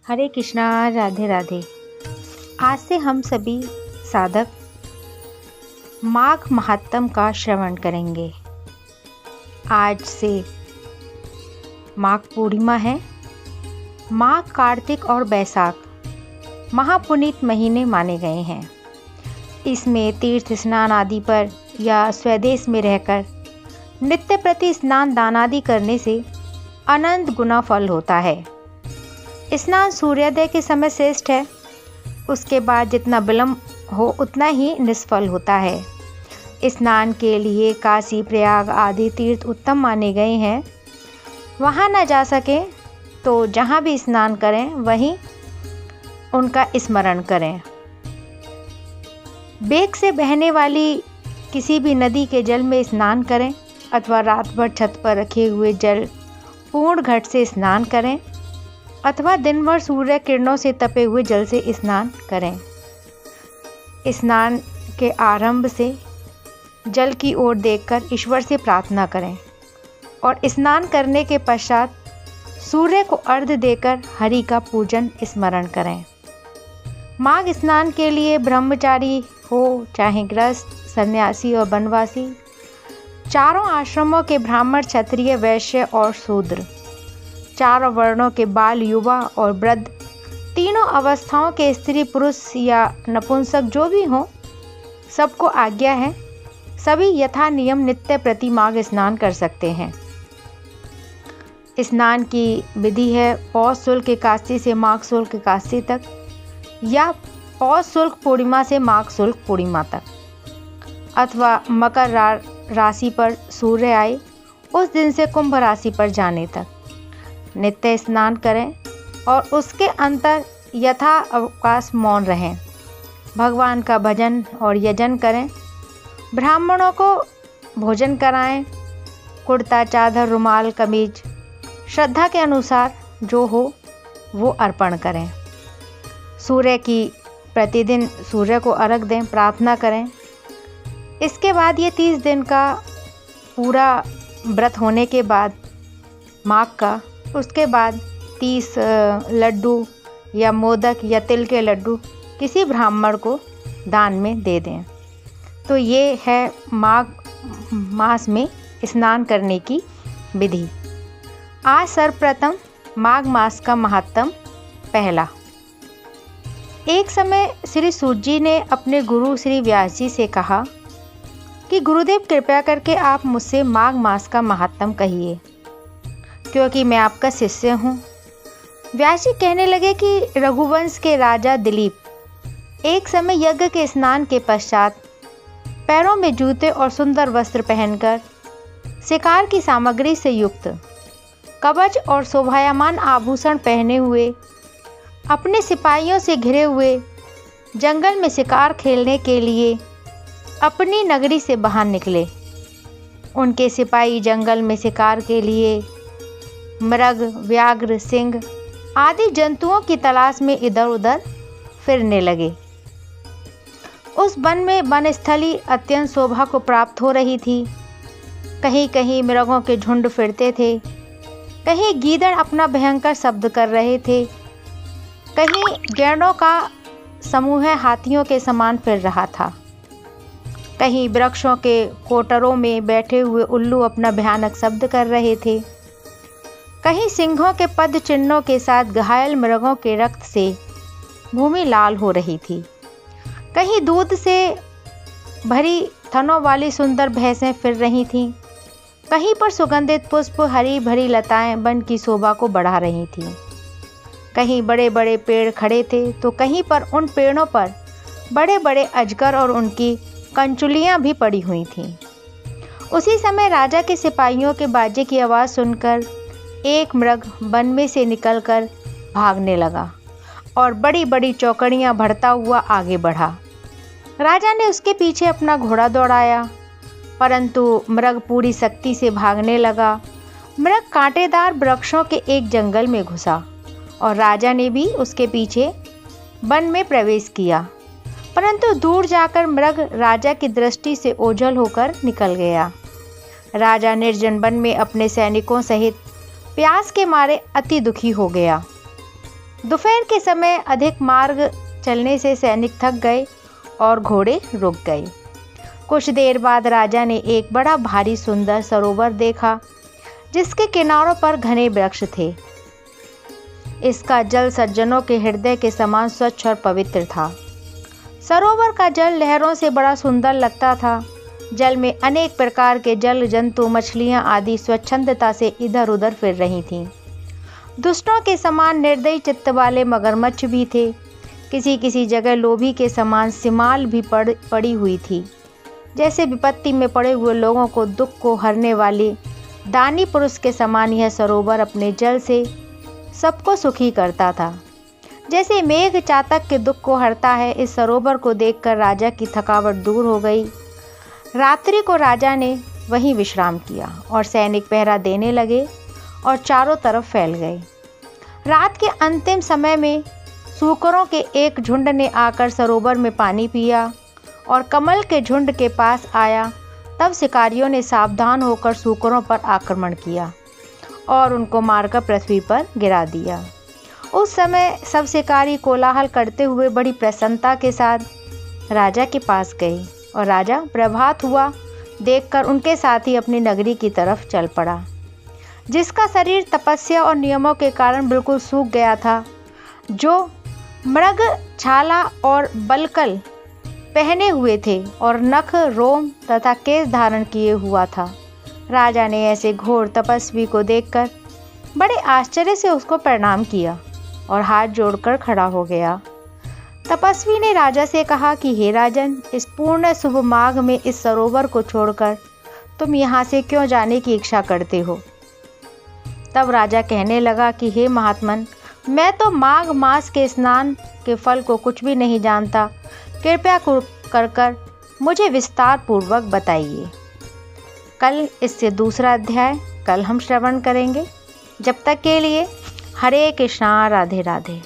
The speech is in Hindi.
हरे कृष्णा, राधे राधे। आज से हम सभी साधक माघ महात्म का श्रवण करेंगे। आज से माघ पूर्णिमा है। माघ, कार्तिक और बैसाख महापुनीत महीने माने गए हैं। इसमें तीर्थ स्नान आदि पर या स्वदेश में रहकर नित्य प्रति स्नान दान आदि करने से अनंत गुना फल होता है। स्नान सूर्योदय के समय श्रेष्ठ है। उसके बाद जितना विलंब हो उतना ही निष्फल होता है। स्नान के लिए काशी, प्रयाग आदि तीर्थ उत्तम माने गए हैं। वहाँ न जा सके तो जहाँ भी स्नान करें वहीं उनका स्मरण करें। वेग से बहने वाली किसी भी नदी के जल में स्नान करें अथवा रात भर छत पर रखे हुए जल पूर्ण घट से स्नान करें अथवा दिन भर सूर्य किरणों से तपे हुए जल से स्नान करें। स्नान के आरंभ से जल की ओर देखकर ईश्वर से प्रार्थना करें और स्नान करने के पश्चात सूर्य को अर्घ्य देकर हरि का पूजन स्मरण करें। माघ स्नान के लिए ब्रह्मचारी हो चाहे गृहस्थ, सन्यासी और वनवासी, चारों आश्रमों के ब्राह्मण, क्षत्रिय, वैश्य और शूद्र, चारों वर्णों के बाल, युवा और वृद्ध, तीनों अवस्थाओं के स्त्री पुरुष या नपुंसक जो भी हों, सबको आज्ञा है। सभी यथा नियम नित्य प्रति माघ स्नान कर सकते हैं। स्नान की विधि है पौष शुक्ल एकादशी से माघ शुक्ल एकादशी तक या पौष शुक्ल पूर्णिमा से माघ शुक्ल पूर्णिमा तक, अथवा मकर राशि पर सूर्य आए उस दिन से कुंभ राशि पर जाने तक नित्य स्नान करें और उसके अंतर यथा अवकाश मौन रहें। भगवान का भजन और यजन करें। ब्राह्मणों को भोजन कराएं। कुर्ता, चादर, रुमाल, कमीज श्रद्धा के अनुसार जो हो वो अर्पण करें। सूर्य की प्रतिदिन सूर्य को अर्घ दें, प्रार्थना करें। इसके बाद ये 30 दिन का पूरा व्रत होने के बाद माघ का, उसके बाद 30 लड्डू या मोदक या तिल के लड्डू किसी ब्राह्मण को दान में दे दें। तो ये है माघ मास में स्नान करने की विधि। आज सर्वप्रथम माघ मास का महात्म पहला। एक समय श्री सूत जी ने अपने गुरु श्री व्यास जी से कहा कि गुरुदेव, कृपया करके आप मुझसे माघ मास का महात्म कहिए, क्योंकि मैं आपका शिष्य हूँ। व्यास जी कहने लगे कि रघुवंश के राजा दिलीप एक समय यज्ञ के स्नान के पश्चात पैरों में जूते और सुंदर वस्त्र पहनकर, शिकार की सामग्री से युक्त, कवच और शोभायमान आभूषण पहने हुए, अपने सिपाहियों से घिरे हुए जंगल में शिकार खेलने के लिए अपनी नगरी से बाहर निकले। उनके सिपाही जंगल में शिकार के लिए मृग, व्याघ्र, सिंह आदि जंतुओं की तलाश में इधर उधर फिरने लगे। उस वन में वनस्थली अत्यंत शोभा को प्राप्त हो रही थी। कहीं कहीं मृगों के झुंड फिरते थे, कहीं गीदड़ अपना भयंकर शब्द कर रहे थे, कहीं गैंडों का समूह हाथियों के समान फिर रहा था, कहीं वृक्षों के कोटरों में बैठे हुए उल्लू अपना भयानक शब्द कर रहे थे, कहीं सिंहों के पद चिन्हों के साथ घायल मृगों के रक्त से भूमि लाल हो रही थी, कहीं दूध से भरी थनों वाली सुंदर भैंसें फिर रही थीं, कहीं पर सुगंधित पुष्प, हरी भरी लताएं वन की शोभा को बढ़ा रही थीं, कहीं बड़े बड़े पेड़ खड़े थे तो कहीं पर उन पेड़ों पर बड़े बड़े अजगर और उनकी कंचुलियां भी पड़ी हुई थीं। उसी समय राजा के सिपाहियों के बाजे की आवाज़ सुनकर एक मृग वन में से निकलकर भागने लगा और बड़ी बड़ी चौकड़ियां भरता हुआ आगे बढ़ा। राजा ने उसके पीछे अपना घोड़ा दौड़ाया, परंतु मृग पूरी शक्ति से भागने लगा। मृग कांटेदार वृक्षों के एक जंगल में घुसा और राजा ने भी उसके पीछे वन में प्रवेश किया, परंतु दूर जाकर मृग राजा की दृष्टि से ओझल होकर निकल गया। राजा निर्जन वन में अपने सैनिकों सहित प्यास के मारे अति दुखी हो गया। दोपहर के समय अधिक मार्ग चलने से सैनिक थक गए और घोड़े रुक गए। कुछ देर बाद राजा ने एक बड़ा भारी सुंदर सरोवर देखा जिसके किनारों पर घने वृक्ष थे। इसका जल सज्जनों के हृदय के समान स्वच्छ और पवित्र था। सरोवर का जल लहरों से बड़ा सुंदर लगता था। जल में अनेक प्रकार के जल जंतु, मछलियां आदि स्वच्छंदता से इधर उधर फिर रही थीं। दुष्टों के समान निर्दयी चित्त वाले मगरमच्छ भी थे। किसी किसी जगह लोभी के समान सिमाल भी पड़ी हुई थी। जैसे विपत्ति में पड़े हुए लोगों को दुख को हरने वाले दानी पुरुष के समान यह सरोवर अपने जल से सबको सुखी करता था। जैसे मेघ चातक के दुख को हरता है, इस सरोवर को देखकर राजा की थकावट दूर हो गई। रात्रि को राजा ने वहीं विश्राम किया और सैनिक पहरा देने लगे और चारों तरफ फैल गए। रात के अंतिम समय में सूकरों के एक झुंड ने आकर सरोवर में पानी पिया और कमल के झुंड के पास आया। तब शिकारियों ने सावधान होकर सूकरों पर आक्रमण किया और उनको मारकर पृथ्वी पर गिरा दिया। उस समय सब शिकारी कोलाहल करते हुए बड़ी प्रसन्नता के साथ राजा के पास गए और राजा प्रभात हुआ देखकर उनके साथ ही अपनी नगरी की तरफ चल पड़ा। जिसका शरीर तपस्या और नियमों के कारण बिल्कुल सूख गया था, जो मृग छाला और बलकल पहने हुए थे और नख, रोम तथा केश धारण किए हुआ था। राजा ने ऐसे घोर तपस्वी को देखकर बड़े आश्चर्य से उसको प्रणाम किया और हाथ जोड़कर खड़ा हो गया। तपस्वी ने राजा से कहा कि हे राजन, इस पूर्ण शुभ माघ में इस सरोवर को छोड़कर तुम यहाँ से क्यों जाने की इच्छा करते हो? तब राजा कहने लगा कि हे महात्मन, मैं तो माघ मास के स्नान के फल को कुछ भी नहीं जानता। कृपया कर मुझे विस्तार पूर्वक बताइए। कल इससे दूसरा अध्याय कल हम श्रवण करेंगे। जब तक के लिए हरे कृष्णा, राधे राधे।